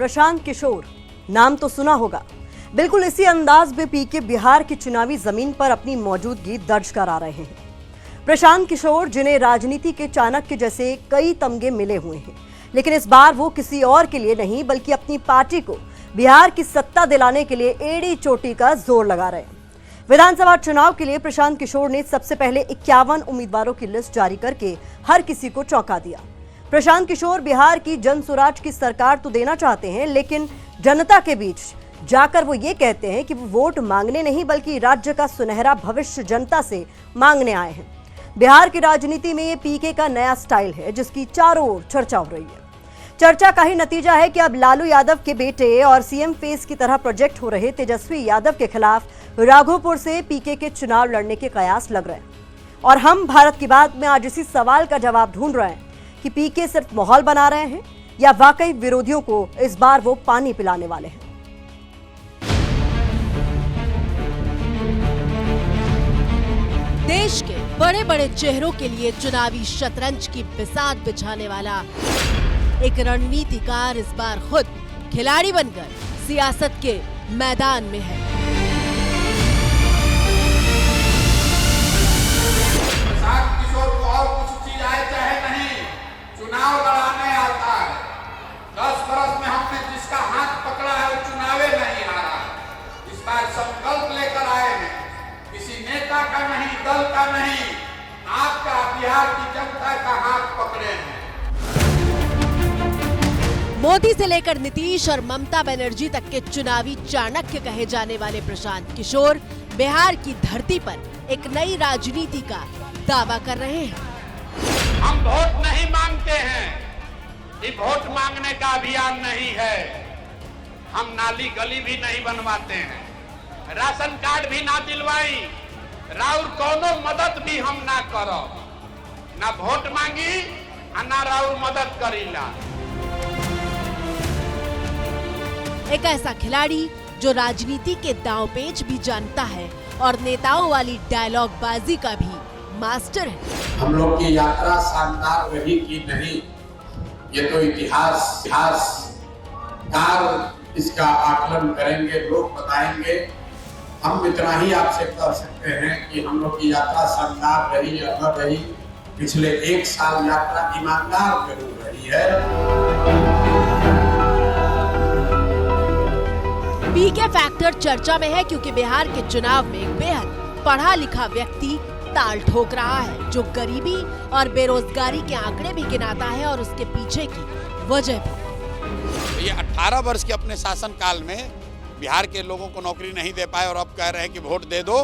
प्रशांत किशोर, नाम तो सुना होगा। बिल्कुल इसी अंदाज में पीके बिहार की चुनावी जमीन पर अपनी मौजूदगी दर्ज करा रहे हैं। प्रशांत किशोर, जिन्हें राजनीति के चाणक्य जैसे कई तमगे मिले हुए हैं, लेकिन इस बार वो किसी और के लिए नहीं बल्कि अपनी पार्टी को बिहार की सत्ता दिलाने के लिए एड़ी चोटी का जोर लगा रहे हैं। विधानसभा चुनाव के लिए प्रशांत किशोर ने सबसे पहले 51 उम्मीदवारों की लिस्ट जारी करके हर किसी को चौंका दिया। प्रशांत किशोर बिहार की जन स्वराज की सरकार तो देना चाहते हैं, लेकिन जनता के बीच जाकर वो ये कहते हैं कि वो वोट मांगने नहीं बल्कि राज्य का सुनहरा भविष्य जनता से मांगने आए हैं। बिहार की राजनीति में ये पीके का नया स्टाइल है, जिसकी चारों ओर चर्चा हो रही है। चर्चा का ही नतीजा है कि अब लालू यादव के बेटे और सीएम फेस की तरह प्रोजेक्ट हो रहे तेजस्वी यादव के खिलाफ राघोपुर से पीके के चुनाव लड़ने के कयास लग रहे हैं। और हम भारत की बात में आज इसी सवाल का जवाब ढूंढ रहे हैं कि पीके सिर्फ माहौल बना रहे हैं या वाकई विरोधियों को इस बार वो पानी पिलाने वाले हैं। देश के बड़े बड़े चेहरों के लिए चुनावी शतरंज की बिसात बिछाने वाला एक रणनीतिकार इस बार खुद खिलाड़ी बनकर सियासत के मैदान में है। प्रशांत किशोर को और कुछ चीज आए चाहे नहीं, चुनाव लड़ाने आता है। 10 बरस में हमने जिसका हाथ पकड़ा है वो चुनावे नहीं हारा। इस बार संकल्प लेकर आए हैं, किसी नेता का नहीं, दल का नहीं, आपका बिहार की जनता का हाथ पकड़े हैं। मोदी से लेकर नीतीश और ममता बनर्जी तक के चुनावी चाणक्य कहे जाने वाले प्रशांत किशोर बिहार की धरती पर एक नई राजनीति का दावा कर रहे हैं। हम वोट नहीं मांगते हैं, ये वोट मांगने का अभियान नहीं है। हम नाली गली भी नहीं बनवाते हैं, राशन कार्ड भी ना दिलवाई, राउर कोनो मदद भी हम ना करो, ना वोट मांगी ना राउर मदद करीला। एक ऐसा खिलाड़ी जो राजनीति के दांवपेच भी जानता है और नेताओं वाली डायलॉग बाजी का भी मास्टर है। हम लोग की यात्रा शानदार रही कि नहीं, ये तो इतिहास कार इसका आकलन करेंगे, लोग बताएंगे। हम इतना ही आपसे कह सकते हैं कि हम लोग की यात्रा शानदार रही या न रही, पिछले 1 साल यात्रा ईमानदार जरूर रही है। पीके फैक्टर चर्चा में है क्योंकि बिहार के चुनाव में एक बेहद पढ़ा लिखा व्यक्ति ताल ठोक रहा है, जो गरीबी और बेरोजगारी के आंकड़े भी गिनाता है और उसके पीछे की वजह भी। ये 18 वर्ष के अपने शासन काल में बिहार के लोगों को नौकरी नहीं दे पाए और अब कह रहे हैं कि वोट दे दो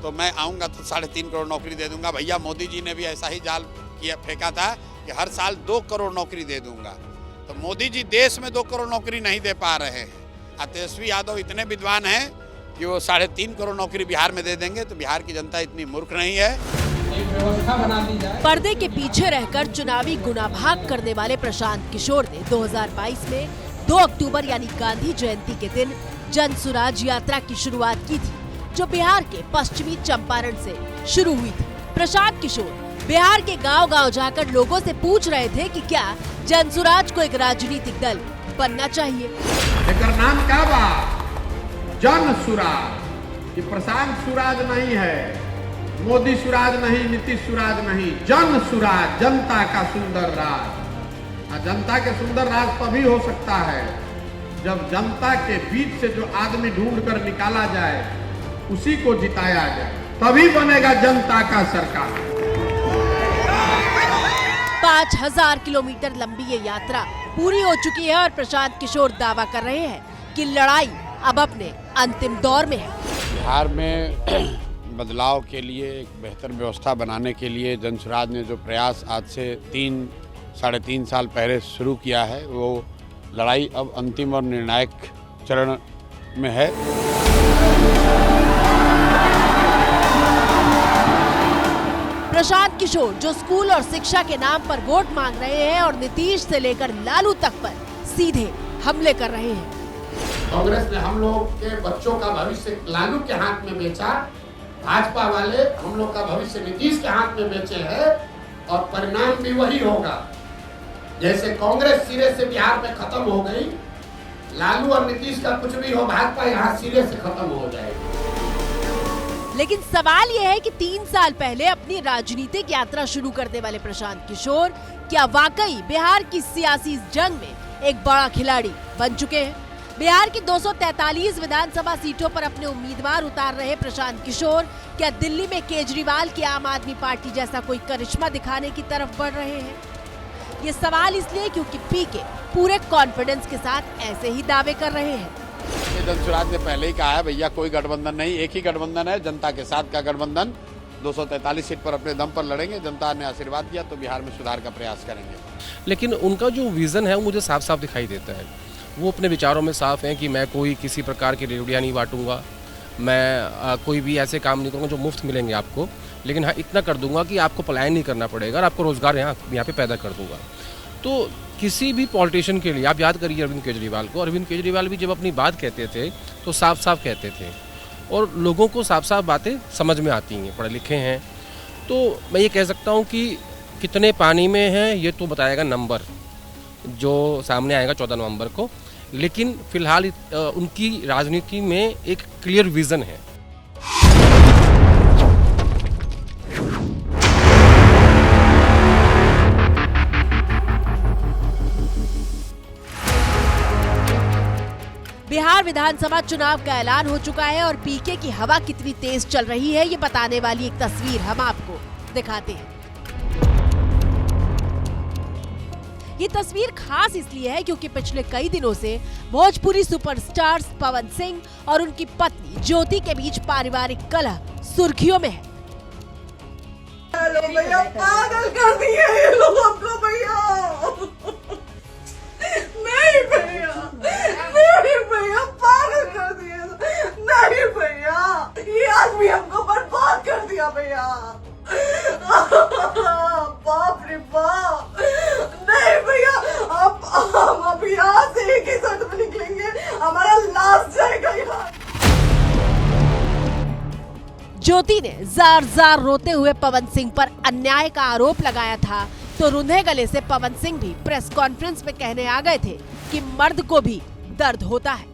तो मैं आऊंगा तो 3.5 करोड़ नौकरी दे दूंगा। भैया मोदी जी ने भी ऐसा ही जाल किया फेंका था कि हर साल 2 करोड़ नौकरी दे दूंगा। तो मोदी जी देश में 2 करोड़ नौकरी नहीं दे पा रहे हैं। तेजस्वी यादव इतने विद्वान हैं कि वो 3.5 करोड़ नौकरी बिहार में दे देंगे। तो बिहार की जनता इतनी मूर्ख नहीं है। एक व्यवस्था बना दी जाए। पर्दे के पीछे रहकर चुनावी गुनाभाग करने वाले प्रशांत किशोर ने 2022 में 2 अक्टूबर यानी गांधी जयंती के दिन जन स्वराज यात्रा की शुरुआत की थी, जो बिहार के पश्चिमी चंपारण से शुरू हुई थी। प्रशांत किशोर बिहार के गांव-गांव जाकर लोगों से पूछ रहे थे कि क्या जन स्वराज को एक राजनीतिक दल बनना चाहिए। एकर नाम क्या बा? जन स्वराज। ये प्रशांत स्वराज नहीं है, मोदी स्वराज नहीं, नीतीश स्वराज नहीं, जन स्वराज, जनता का सुंदर राज। जनता के सुंदर राज तभी हो सकता है जब जनता के बीच से जो आदमी ढूंढ कर निकाला जाए उसी को जिताया जाए, तभी बनेगा जनता का सरकार। 5000 किलोमीटर लंबी ये यात्रा पूरी हो चुकी है और प्रशांत किशोर दावा कर रहे हैं कि लड़ाई अब अपने अंतिम दौर में है। बिहार में बदलाव के लिए, एक बेहतर व्यवस्था बनाने के लिए जन स्वराज ने जो प्रयास आज से 3-3.5 साल पहले शुरू किया है, वो लड़ाई अब अंतिम और निर्णायक चरण में है। प्रशांत किशोर जो स्कूल और शिक्षा के नाम पर वोट मांग रहे हैं और नीतीश से लेकर लालू तक पर सीधे हमले कर रहे हैं। कांग्रेस ने हम लोग के बच्चों का भविष्य लालू के हाथ में बेचा, भाजपा वाले हम लोग का भविष्य नीतीश के हाथ में बेचे हैं और परिणाम भी वही होगा। जैसे कांग्रेस सिरे से बिहार में खत्म हो गई, लालू और नीतीश का कुछ भी हो, भाजपा यहाँ सिरे से खत्म हो जाएगी। लेकिन सवाल यह है कि 3 साल पहले अपनी राजनीतिक यात्रा शुरू करने वाले प्रशांत किशोर क्या वाकई बिहार की सियासी जंग में एक बड़ा खिलाड़ी बन चुके हैं? बिहार की 243 विधानसभा सीटों पर अपने उम्मीदवार उतार रहे प्रशांत किशोर क्या दिल्ली में केजरीवाल की आम आदमी पार्टी जैसा कोई करिश्मा दिखाने की तरफ बढ़ रहे हैं? ये सवाल इसलिए क्योंकि पीके पूरे कॉन्फिडेंस के साथ ऐसे ही दावे कर रहे हैं। जनसुराज ने पहले ही कहा है, भैया कोई गठबंधन नहीं, एक ही गठबंधन है, जनता के साथ का गठबंधन। 243 सीट पर अपने दम पर लड़ेंगे, जनता ने आशीर्वाद दिया तो बिहार में सुधार का प्रयास करेंगे। लेकिन उनका जो विज़न है वो मुझे साफ साफ दिखाई देता है। वो अपने विचारों में साफ हैं कि मैं कोई किसी प्रकार की रेवड़ियाँ नहीं बांटूंगा, मैं कोई भी ऐसे काम नहीं करूँगा जो मुफ्त मिलेंगे आपको, लेकिन हाँ इतना कर दूंगा कि आपको पलायन नहीं करना पड़ेगा और आपको रोज़गार यहाँ पे पैदा कर दूंगा। तो किसी भी पॉलिटिशियन के लिए आप याद करिए अरविंद केजरीवाल को। अरविंद केजरीवाल भी जब अपनी बात कहते थे तो साफ साफ कहते थे और लोगों को साफ साफ बातें समझ में आती हैं, पढ़े लिखे हैं। तो मैं ये कह सकता हूँ कि कितने पानी में हैं ये तो बताएगा नंबर जो सामने आएगा 14 नवंबर को, लेकिन फिलहाल उनकी राजनीति में एक क्लियर विज़न है। बिहार विधानसभा चुनाव का ऐलान हो चुका है और पीके की हवा कितनी तेज चल रही है ये बताने वाली एक तस्वीर हम आपको दिखाते हैं। ये तस्वीर खास इसलिए है क्योंकि पिछले कई दिनों से भोजपुरी सुपरस्टार्स पवन सिंह और उनकी पत्नी ज्योति के बीच पारिवारिक कलह सुर्खियों में है। भैया पागल कर दिए ये लोग हमको भैया। नहीं भैया, नहीं भैया पागल कर दिए। नहीं भैया, ये आदमी हमको बर्बाद कर दिया भैया। बाप रे बाप। नहीं भैया, हम अब यहाँ से एक ही शर्त में निकलेंगे, हमारा लास्ट जाएगा यहाँ। ज्योति ने जार जार रोते हुए पवन सिंह पर अन्याय का आरोप लगाया था तो रुंधे गले से पवन सिंह भी प्रेस कॉन्फ्रेंस में कहने आ गए थे कि मर्द को भी दर्द होता है।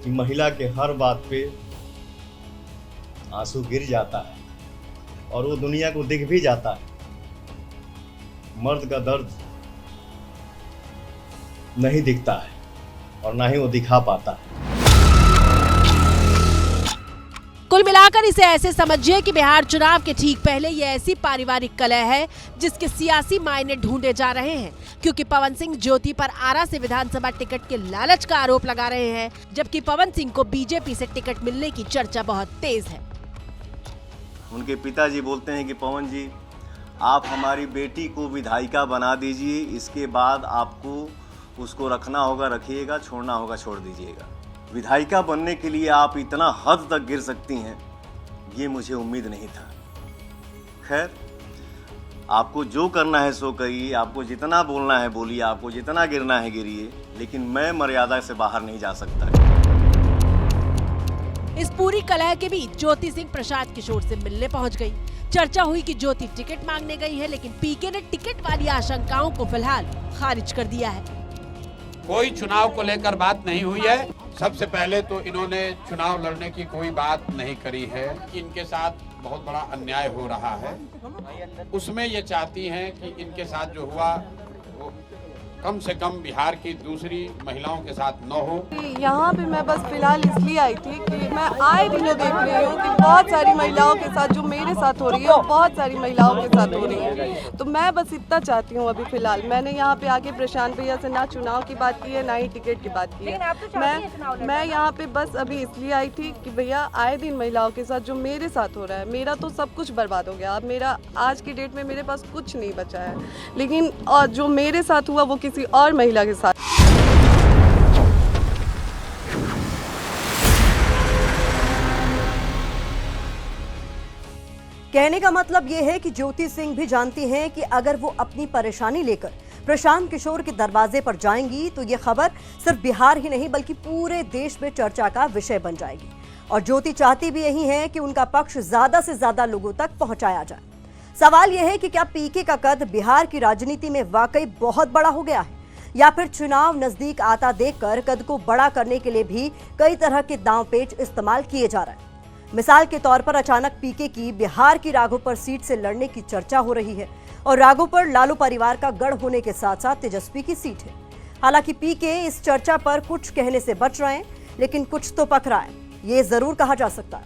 कि महिला के हर बात पे आंसू गिर जाता है और वो दुनिया को दिख भी जाता है। मर्द का दर्द नहीं दिखता है और ना ही वो दिखा पाता है। कुल मिलाकर इसे ऐसे समझिए कि बिहार चुनाव के ठीक पहले ये ऐसी पारिवारिक कलह है जिसके सियासी मायने ढूंढे जा रहे हैं, क्योंकि पवन सिंह ज्योति पर आरा से विधानसभा टिकट के लालच का आरोप लगा रहे हैं, जबकि पवन सिंह को बीजेपी से टिकट मिलने की चर्चा बहुत तेज है। उनके पिताजी बोलते हैं कि पवन जी आप हमारी बेटी को विधायिका बना दीजिए, इसके बाद आपको उसको रखना होगा रखिएगा, छोड़ना होगा छोड़ दीजिएगा। विधायिका बनने के लिए आप इतना हद तक गिर सकती हैं, ये मुझे उम्मीद नहीं था। खैर, आपको जो करना है सो करिए, आपको जितना बोलना है बोलिए, आपको जितना गिरना है गिरिए, लेकिन मैं मर्यादा से बाहर नहीं जा सकता। इस पूरी कलह के बीच ज्योति सिंह प्रशांत किशोर से मिलने पहुंच गई। चर्चा हुई कि ज्योति टिकट मांगने गई है, लेकिन पीके ने टिकट वाली आशंकाओं को फिलहाल खारिज कर दिया है। कोई चुनाव को लेकर बात नहीं हुई है। सबसे पहले तो इन्होंने चुनाव लड़ने की कोई बात नहीं करी है। इनके साथ बहुत बड़ा अन्याय हो रहा है, उसमें ये चाहती हैं कि इनके साथ जो हुआ वो कम से कम बिहार की दूसरी महिलाओं के साथ न हो। यहाँ पे मैं बस फिलहाल इसलिए आई थी कि मैं आए दिनों देख रही हूँ कि बहुत सारी महिलाओं के साथ जो मेरे साथ हो रही है और बहुत सारी महिलाओं के साथ हो रही है। तो मैं बस इतना चाहती हूँ अभी फिलहाल। मैंने यहाँ पे आके प्रशांत भैया से ना चुनाव की बात की है ना ही टिकट की बात की है। मैं यहाँ पे बस अभी इसलिए आई थी कि भैया आए दिन महिलाओं के साथ जो मेरे साथ हो रहा है, मेरा तो सब कुछ बर्बाद हो गया। अब मेरा आज की डेट में मेरे पास कुछ नहीं बचा है, लेकिन और जो मेरे साथ हुआ वो किसी और महिला के साथ। कहने का मतलब ये है कि ज्योति सिंह भी जानती हैं कि अगर वो अपनी परेशानी लेकर प्रशांत किशोर के दरवाजे पर जाएंगी तो ये खबर सिर्फ बिहार ही नहीं बल्कि पूरे देश में चर्चा का विषय बन जाएगी। और ज्योति चाहती भी यही है कि उनका पक्ष ज्यादा से ज्यादा लोगों तक पहुंचाया जाए। सवाल यह है कि क्या पीके का कद बिहार की राजनीति में वाकई बहुत बड़ा हो गया है, या फिर चुनाव नजदीक आता देखकर कद को बड़ा करने के लिए भी कई तरह के दांवपेच इस्तेमाल किए जा रहे हैं। मिसाल के तौर पर अचानक पीके की बिहार की राघोपुर सीट से लड़ने की चर्चा हो रही है और राघोपुर लालू परिवार का गढ़ होने के साथ साथ तेजस्वी की सीट है। हालांकि पीके इस चर्चा पर कुछ कहने से बच रहे हैं, लेकिन कुछ तो पक रहा है, ये जरूर कहा जा सकता है।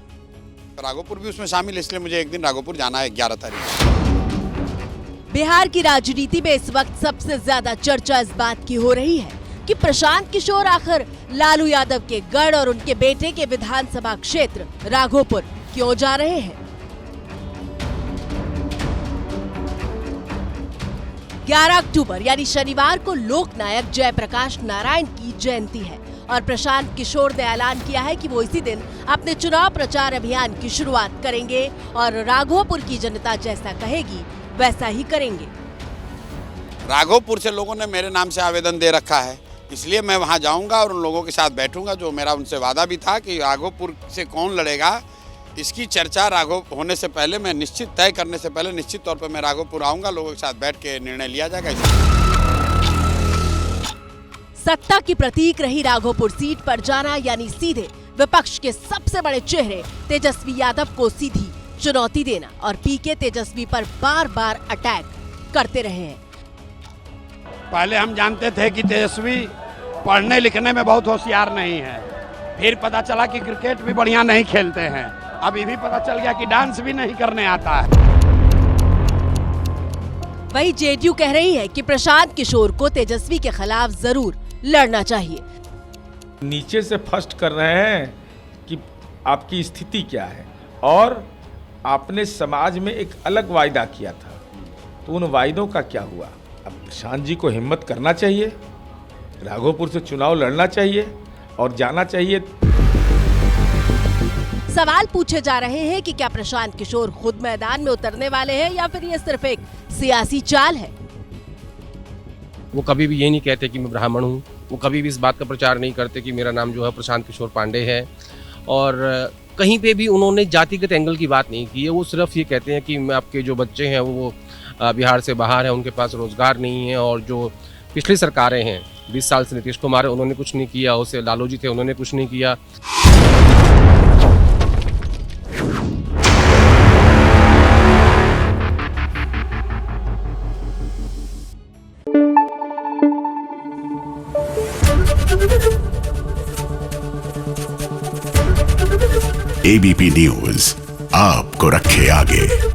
राघोपुर भी उसमें शामिल, इसलिए मुझे एक दिन राघोपुर जाना है 11 तारीख। बिहार की राजनीति में इस वक्त सबसे ज्यादा चर्चा इस बात की हो रही है कि प्रशांत किशोर आखिर लालू यादव के गढ़ और उनके बेटे के विधानसभा क्षेत्र राघोपुर क्यों जा रहे हैं। 11 अक्टूबर यानी शनिवार को लोकनायक जयप्रकाश नारायण की जयंती है और प्रशांत किशोर ने ऐलान किया है कि वो इसी दिन अपने चुनाव प्रचार अभियान की शुरुआत करेंगे और राघोपुर की जनता जैसा कहेगी वैसा ही करेंगे। राघोपुर से लोगों ने मेरे नाम से आवेदन दे रखा है, इसलिए मैं वहां जाऊंगा और उन लोगों के साथ बैठूंगा। जो मेरा उनसे वादा भी था कि राघोपुर से कौन लड़ेगा, इसकी चर्चा राघव होने से पहले, मैं निश्चित तय करने से पहले निश्चित तौर पर मैं राघोपुर आऊंगा, लोगों के साथ बैठ के निर्णय लिया जाएगा। सत्ता की प्रतीक रही राघोपुर सीट पर जाना यानी सीधे विपक्ष के सबसे बड़े चेहरे तेजस्वी यादव को सीधी चुनौती देना और पीके तेजस्वी पर बार बार अटैक करते रहे हैं। पहले हम जानते थे कि तेजस्वी पढ़ने लिखने में बहुत होशियार नहीं है, फिर पता चला कि क्रिकेट भी बढ़िया नहीं खेलते हैं, अभी भी पता चल गया कि डांस भी नहीं करने आता है। वही जेडीयू कह रही है कि प्रशांत किशोर को तेजस्वी के खिलाफ जरूर लड़ना चाहिए। नीचे से फर्स्ट कर रहे हैं कि आपकी स्थिति क्या है और आपने समाज में एक अलग वायदा किया था, तो उन वायदों का क्या हुआ। अब प्रशांत जी को हिम्मत करना चाहिए, राघोपुर से चुनाव लड़ना चाहिए और जाना चाहिए। सवाल पूछे जा रहे हैं कि क्या प्रशांत किशोर खुद मैदान में उतरने वाले हैं या फिर ये सिर्फ एक सियासी चाल है। वो कभी भी ये नहीं कहते कि मैं ब्राह्मण हूँ, वो कभी भी इस बात का प्रचार नहीं करते कि मेरा नाम जो है प्रशांत किशोर पांडे है, और कहीं पे भी उन्होंने जातिगत एंगल की बात नहीं की है। वो सिर्फ ये कहते हैं कि मैं आपके जो बच्चे हैं वो बिहार से बाहर हैं, उनके पास रोजगार नहीं है, और जो पिछली सरकारें हैं 20 साल से नीतीश कुमार है उन्होंने कुछ नहीं किया, उससे लालू जी थे उन्होंने कुछ नहीं किया। एबीपी न्यूज आपको रखे आगे।